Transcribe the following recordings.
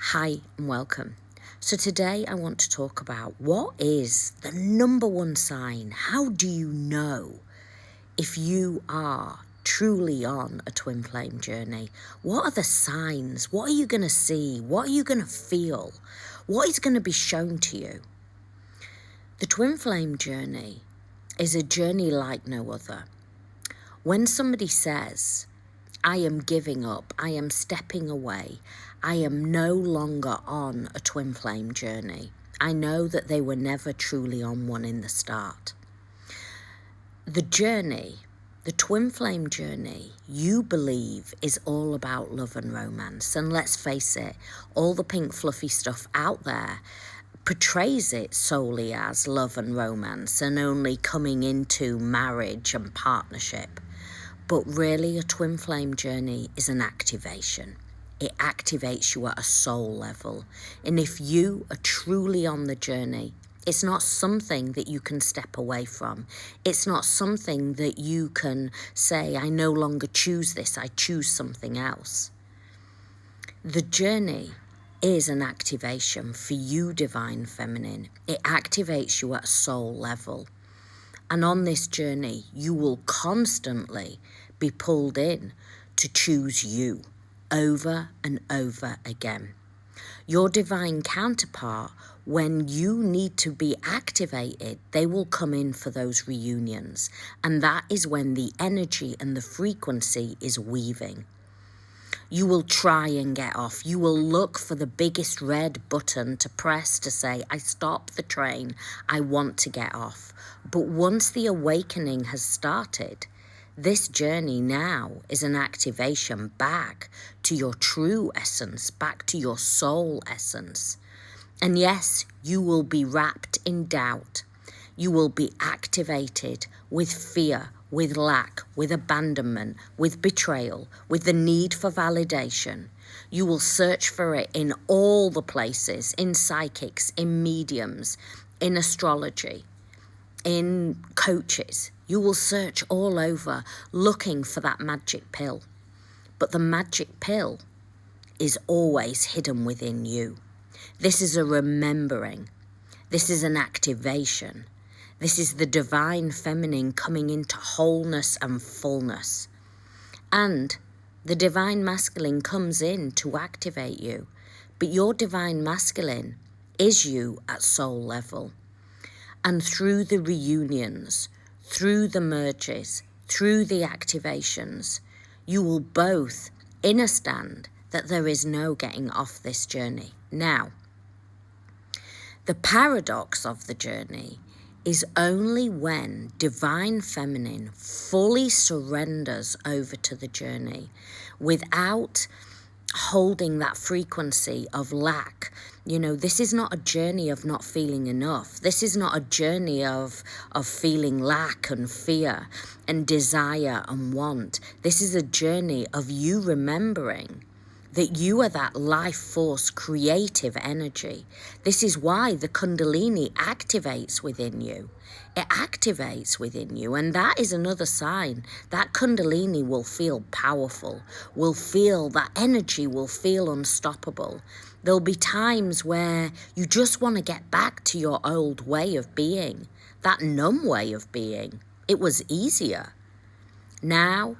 Hi and welcome. So today I want to talk about what is the number one sign? How do you know if you are truly on a twin flame journey? What are the signs? What are you going to see? What are you going to feel? What is going to be shown to you? The twin flame journey is a journey like no other. When somebody says, I am giving up, I am stepping away, I am no longer on a twin flame journey, I know that they were never truly on one in the start. The journey, the twin flame journey, you believe is all about love and romance. And let's face it, all the pink fluffy stuff out there portrays it solely as love and romance and only coming into marriage and partnership. But really, a twin flame journey is an activation. It activates you at a soul level. And if you are truly on the journey, it's not something that you can step away from. It's not something that you can say, I no longer choose this, I choose something else. The journey is an activation for you, Divine Feminine. It activates you at a soul level. And on this journey, you will constantly be pulled in to choose you over and over again. Your divine counterpart, when you need to be activated, they will come in for those reunions. And that is when the energy and the frequency is weaving. You will try and get off. You will look for the biggest red button to press to say, I stop the train, I want to get off. But once the awakening has started, this journey now is an activation back to your true essence, back to your soul essence. And yes, you will be wrapped in doubt. You will be activated with fear, with lack, with abandonment, with betrayal, with the need for validation. You will search for it in all the places, in psychics, in mediums, in astrology, in coaches. You will search all over looking for that magic pill. But the magic pill is always hidden within you. This is a remembering. This is an activation. This is the divine feminine coming into wholeness and fullness. And the divine masculine comes in to activate you. But your divine masculine is you at soul level. And through the reunions, through the merges, through the activations, you will both understand that there is no getting off this journey. Now, the paradox of the journey is only when divine feminine fully surrenders over to the journey without holding that frequency of lack. This is not a journey of not feeling enough. This is not a journey of feeling lack and fear and desire and want. This is a journey of you remembering that you are that life force, creative energy. This is why the Kundalini activates within you. It activates within you, and that is another sign. That Kundalini will feel powerful, that energy will feel unstoppable. There'll be times where you just want to get back to your old way of being, that numb way of being. It was easier. Now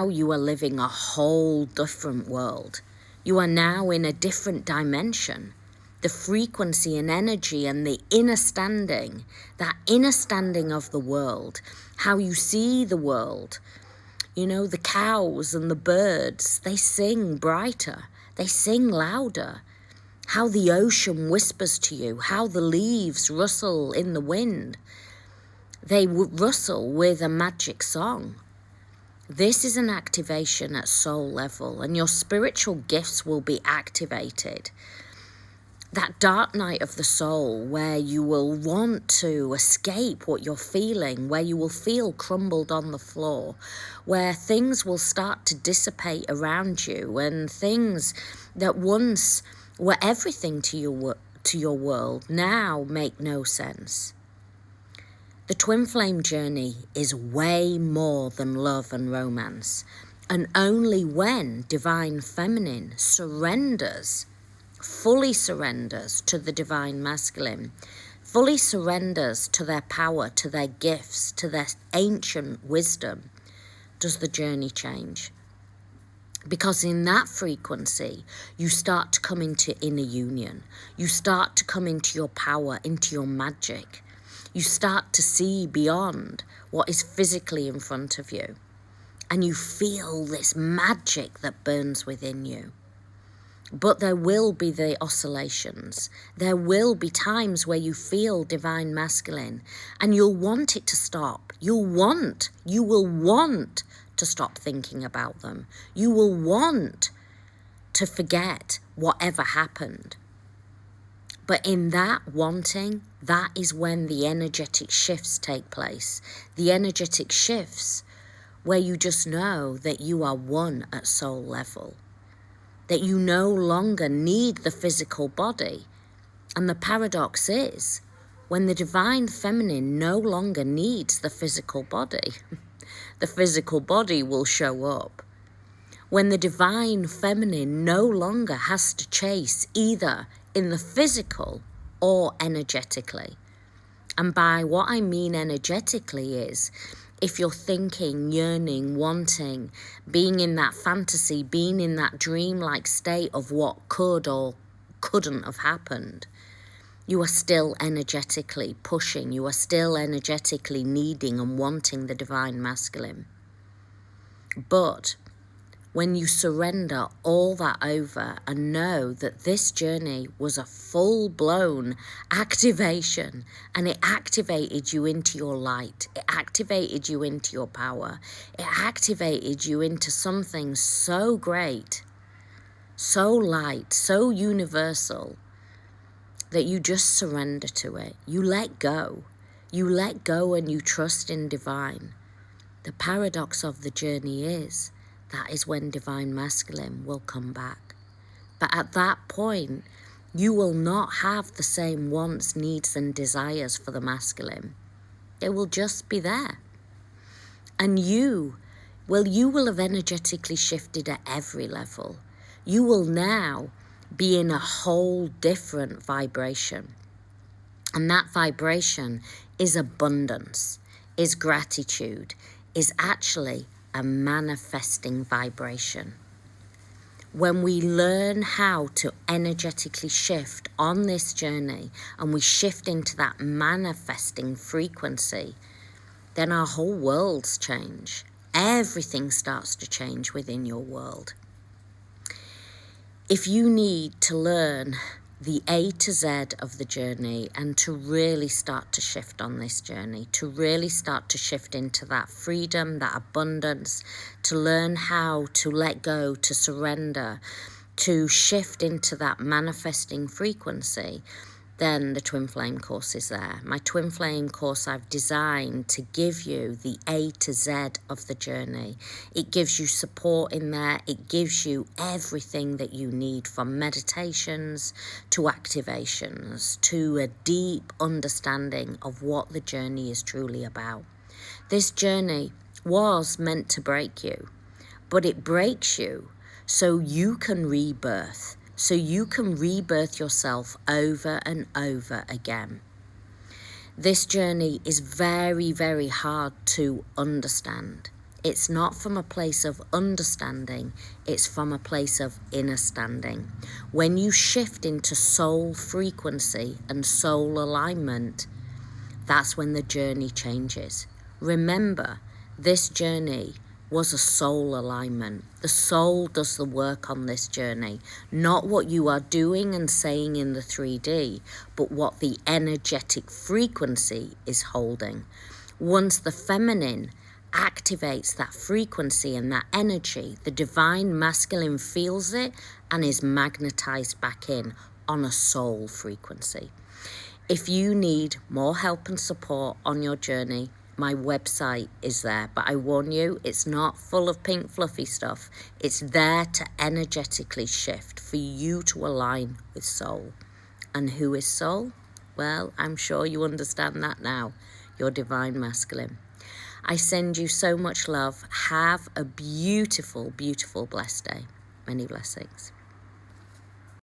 you are living a whole different world. You are now in a different dimension. The frequency and energy and the inner standing, that inner standing of the world, how you see the world. The cows and the birds, they sing brighter, they sing louder. How the ocean whispers to you, how the leaves rustle in the wind. They rustle with a magic song. This is an activation at soul level, and your spiritual gifts will be activated. That dark night of the soul where you will want to escape what you're feeling, where you will feel crumbled on the floor, where things will start to dissipate around you, and things that once were everything to your world now make no sense. The twin flame journey is way more than love and romance. And only when divine feminine surrenders fully surrenders to the divine masculine, fully surrenders to their power, to their gifts, to their ancient wisdom, does the journey change. Because in that frequency, you start to come into inner union. You start to come into your power, into your magic. You start to see beyond what is physically in front of you. And you feel this magic that burns within you. But there will be the oscillations. There will be times where you feel divine masculine and you'll want it to stop. You will want to stop thinking about them. You will want to forget whatever happened. But in that wanting, that is when the energetic shifts take place. The energetic shifts where you just know that you are one at soul level. That you no longer need the physical body. And the paradox is, when the divine feminine no longer needs the physical body, the physical body will show up. When the divine feminine no longer has to chase either in the physical or energetically. And by what I mean energetically is, if you're thinking, yearning, wanting, being in that fantasy, being in that dreamlike state of what could or couldn't have happened, you are still energetically pushing, you are still energetically needing and wanting the divine masculine. But when you surrender all that over and know that this journey was a full-blown activation and it activated you into your light, it activated you into your power, it activated you into something so great, so light, so universal, that you just surrender to it. You let go. You let go and you trust in divine. The paradox of the journey is, that is when divine masculine will come back. But at that point, you will not have the same wants, needs and desires for the masculine. They will just be there. And you will have energetically shifted at every level. You will now be in a whole different vibration. And that vibration is abundance, is gratitude, is actually a manifesting vibration. When we learn how to energetically shift on this journey and we shift into that manifesting frequency, then our whole worlds change. Everything starts to change within your world. If you need to learn the A to Z of the journey and to really start to shift on this journey, to really start to shift into that freedom, that abundance, to learn how to let go, to surrender, to shift into that manifesting frequency, then the Twin Flame course is there. My Twin Flame course I've designed to give you the A to Z of the journey. It gives you support in there. It gives you everything that you need, from meditations to activations to a deep understanding of what the journey is truly about. This journey was meant to break you, but it breaks you so you can rebirth. So you can rebirth yourself over and over again. This journey is very, very hard to understand. It's not from a place of understanding, it's from a place of inner standing. When you shift into soul frequency and soul alignment, that's when the journey changes. Remember, this journey was a soul alignment. The soul does the work on this journey, not what you are doing and saying in the 3D, but what the energetic frequency is holding. Once the feminine activates that frequency and that energy, the divine masculine feels it and is magnetized back in on a soul frequency. If you need more help and support on your journey, my website is there, but I warn you, it's not full of pink fluffy stuff. It's there to energetically shift, for you to align with soul. And who is soul? Well, I'm sure you understand that now. Your divine masculine. I send you so much love. Have a beautiful, beautiful, blessed day. Many blessings.